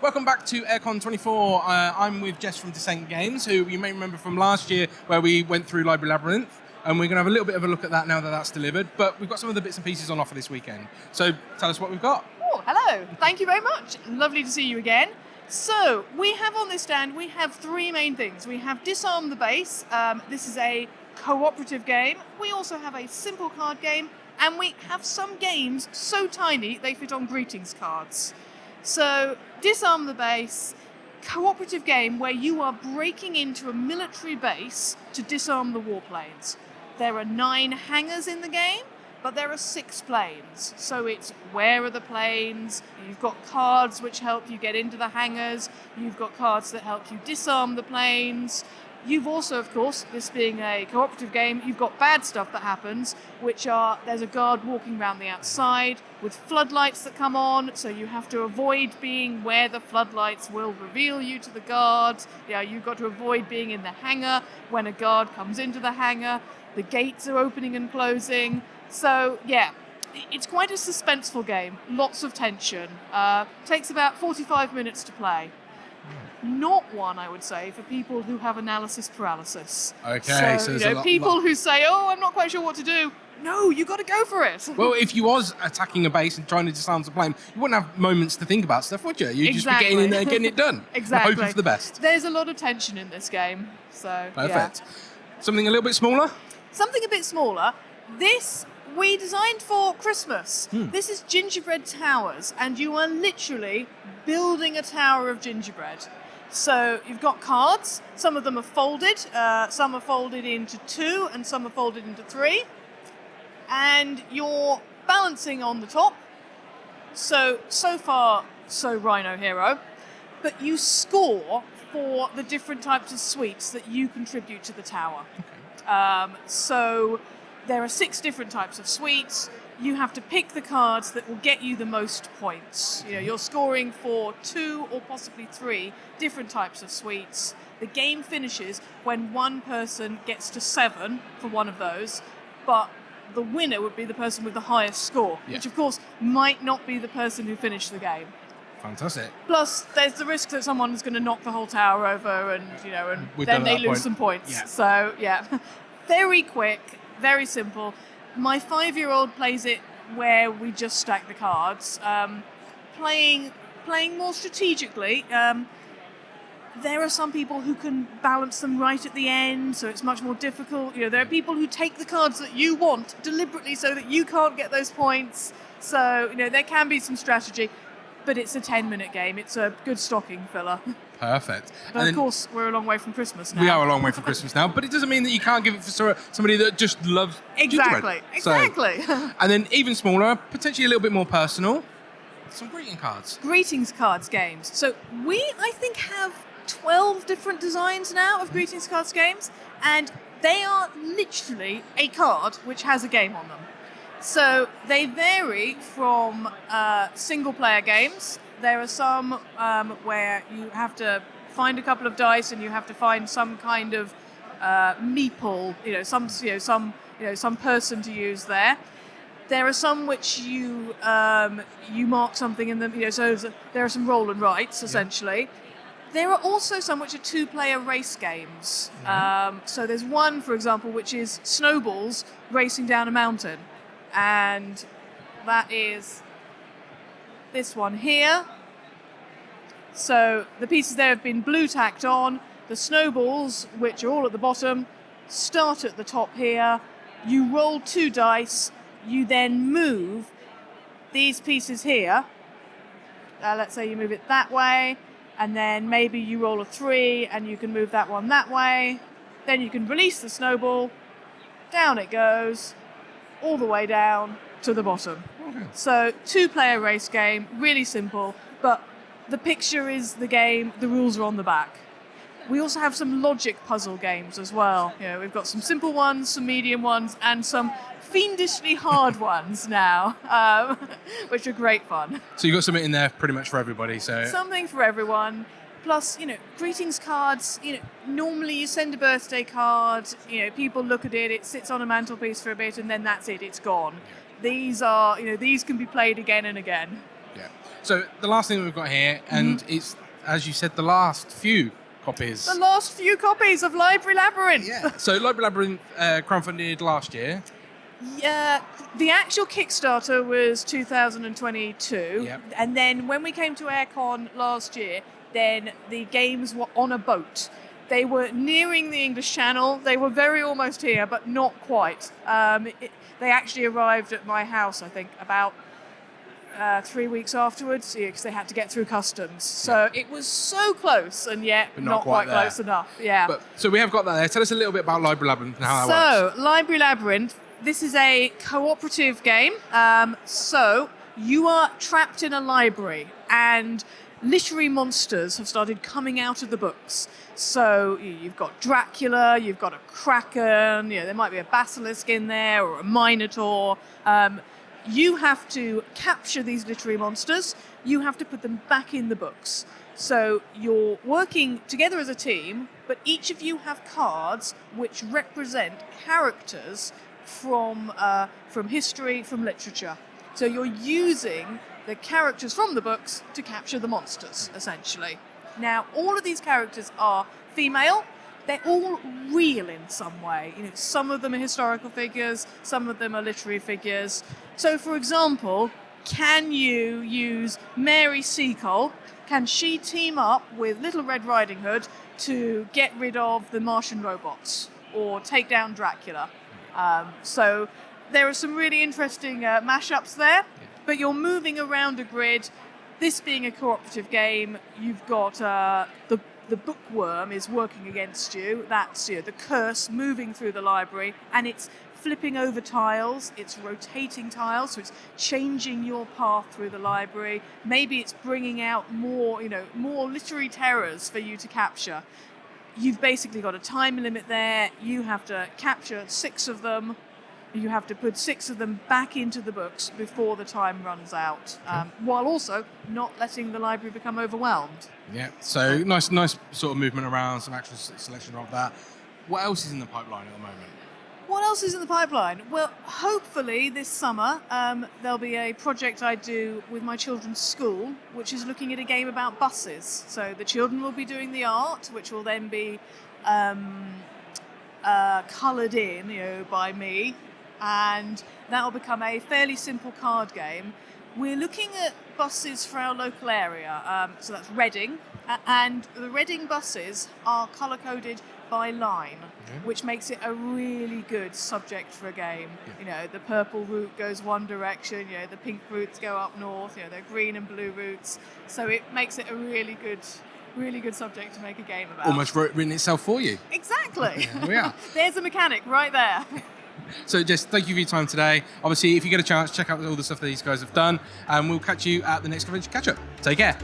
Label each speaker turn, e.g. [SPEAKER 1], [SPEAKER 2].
[SPEAKER 1] Welcome back to Airecon 24. I'm with Jess from Dissent Games, who you may remember from last year where we went through Library Labyrinth, and we're going to have a little bit of a look at that now that that's delivered, but we've got some of the bits and pieces on offer this weekend. So tell us what we've got.
[SPEAKER 2] Oh, hello. Thank you very much. Lovely to see you again. So, we have on this stand, we have three main things. We have Disarm the Base. This is a cooperative game. We also have a simple card game, and we have some games so tiny they fit on greetings cards. So, Disarm the Base, cooperative game where you are breaking into a military base to disarm the warplanes. There are 9 hangars in the game, but there are 6 planes. So it's where are the planes, you've got cards which help you get into the hangars, you've got cards that help you disarm the planes. You've also, of course, this being a cooperative game, you've got bad stuff that happens, which are, there's a guard walking around the outside with floodlights that come on, so you have to avoid being where the floodlights will reveal you to the guards. Yeah, you've got to avoid being in the hangar when a guard comes into the hangar. The gates are opening and closing. So, yeah, it's quite a suspenseful game. Lots of tension. Takes about 45 minutes to play. Not one, I would say, for people who have analysis paralysis.
[SPEAKER 1] Okay, so there's a lot,
[SPEAKER 2] people who say, "Oh, I'm not quite sure what to do." No, you got to go for it.
[SPEAKER 1] Well, if you was attacking a base and trying to disarm the plane, you wouldn't have moments to think about stuff, would you? You'd just be getting in there and getting it done.
[SPEAKER 2] Exactly.
[SPEAKER 1] And hoping for the best.
[SPEAKER 2] There's a lot of tension in this game, so
[SPEAKER 1] Perfect.
[SPEAKER 2] Yeah.
[SPEAKER 1] Something a little bit smaller?
[SPEAKER 2] Something a bit smaller. This we designed for Christmas. This is Gingerbread Towers, and you are literally building a tower of gingerbread. So you've got cards, some of them are folded, some are folded into 2 and some are folded into 3. And you're balancing on the top. So far, so Rhino Hero. But you score for the different types of sweets that you contribute to the tower.
[SPEAKER 1] Okay.
[SPEAKER 2] So there are 6 different types of sweets. You have to pick the cards that will get you the most points. You know, you're scoring for 2 or possibly 3 different types of sweets. The game finishes when one person gets to 7 for one of those, but the winner would be the person with the highest score, which of course might not be the person who finished the game.
[SPEAKER 1] Fantastic.
[SPEAKER 2] Plus, there's the risk that someone's going to knock the whole tower over, and then they lose some points.
[SPEAKER 1] Yeah.
[SPEAKER 2] So yeah, very quick, very simple. My 5-year-old plays it where we just stack the cards. Playing more strategically. There are some people who can balance them right at the end, so it's much more difficult. You know, there are people who take the cards that you want deliberately so that you can't get those points. So, there can be some strategy, but it's a 10-minute game. It's a good stocking filler.
[SPEAKER 1] Perfect.
[SPEAKER 2] But of course, we're a long way from Christmas now.
[SPEAKER 1] We are a long way from Christmas now, but it doesn't mean that you can't give it for somebody that just loves gingerbread.
[SPEAKER 2] Exactly.
[SPEAKER 1] And then even smaller, potentially a little bit more personal, some greeting cards.
[SPEAKER 2] Greetings cards games. So we, I think, have 12 different designs now of greetings cards games, and they are literally a card which has a game on them. So they vary from single-player games. There are some where you have to find a couple of dice and you have to find some kind of meeple, some person to use there. There are some which you mark something in them. So there are some roll and writes essentially. There are also some which are 2-player race games. So there's one, for example, which is snowballs racing down a mountain. And that is this one here. So the pieces there have been blue tacked on. The snowballs, which are all at the bottom, start at the top here. You roll 2 dice. You then move these pieces here. Let's say you move it that way. And then maybe you roll a 3 and you can move that one that way. Then you can release the snowball. Down it goes. All the way down to the bottom. Okay. So 2-player race game, really simple, but the picture is the game, the rules are on the back. We also have some logic puzzle games as well. We've got some simple ones, some medium ones, and some fiendishly hard ones now, which are great fun.
[SPEAKER 1] So you've got something in there pretty much for everybody. So
[SPEAKER 2] something for everyone. Plus, greetings cards, normally you send a birthday card, people look at it, it sits on a mantelpiece for a bit, and then that's it, it's gone. These are, these can be played again and again.
[SPEAKER 1] Yeah. So the last thing we've got here, and it's, as you said, the last few copies.
[SPEAKER 2] The last few copies of Library Labyrinth.
[SPEAKER 1] Yeah. So Library Labyrinth crowdfunded last year.
[SPEAKER 2] Yeah, the actual Kickstarter was 2022,
[SPEAKER 1] Yep.
[SPEAKER 2] and then when we came to Airecon last year, then the games were on a boat. They were nearing the English Channel. They were very almost here, but not quite. They actually arrived at my house, I think, about 3 weeks afterwards, because they had to get through customs. So it was so close, and yet
[SPEAKER 1] But
[SPEAKER 2] not quite close enough. Yeah.
[SPEAKER 1] So we have got that there. Tell us a little bit about Library Labyrinth and how that works.
[SPEAKER 2] So, Library Labyrinth, this is a cooperative game. So, you are trapped in a library, and literary monsters have started coming out of the books. So, you've got Dracula, you've got a Kraken, there might be a basilisk in there, or a Minotaur. You have to capture these literary monsters. You have to put them back in the books. So you're working together as a team, but each of you have cards which represent characters from history, from literature. So you're using the characters from the books to capture the monsters, essentially. Now, all of these characters are female. They're all real in some way. Some of them are historical figures, some of them are literary figures. So, for example, can you use Mary Seacole? Can she team up with Little Red Riding Hood to get rid of the Martian robots or take down Dracula? So there are some really interesting mashups there, but you're moving around a grid. This being a cooperative game, you've got the bookworm is working against you. That's the curse moving through the library, and it's flipping over tiles, it's rotating tiles, so it's changing your path through the library. Maybe it's bringing out more literary terrors for you to capture. You've basically got a time limit there. You have to capture 6 of them. You have to put 6 of them back into the books before the time runs out, while also not letting the library become overwhelmed.
[SPEAKER 1] Yeah, so nice sort of movement around, some actual selection of that. What else is in the pipeline at the moment?
[SPEAKER 2] What else is in the pipeline? Well, hopefully this summer there'll be a project I do with my children's school, which is looking at a game about buses. So the children will be doing the art, which will then be coloured in, by me, and that will become a fairly simple card game. We're looking at buses for our local area, so that's Reading, and the Reading buses are colour-coded by line, which makes it a really good subject for a game. The purple route goes one direction, the pink routes go up north, the green and blue routes, so it makes it a really good subject to make a game about.
[SPEAKER 1] Almost written itself for you.
[SPEAKER 2] Exactly.
[SPEAKER 1] There we are.
[SPEAKER 2] There's a mechanic right there.
[SPEAKER 1] So, Jess, thank you for your time today. Obviously, if you get a chance, check out all the stuff that these guys have done, and we'll catch you at the next convention Catchup. Take care.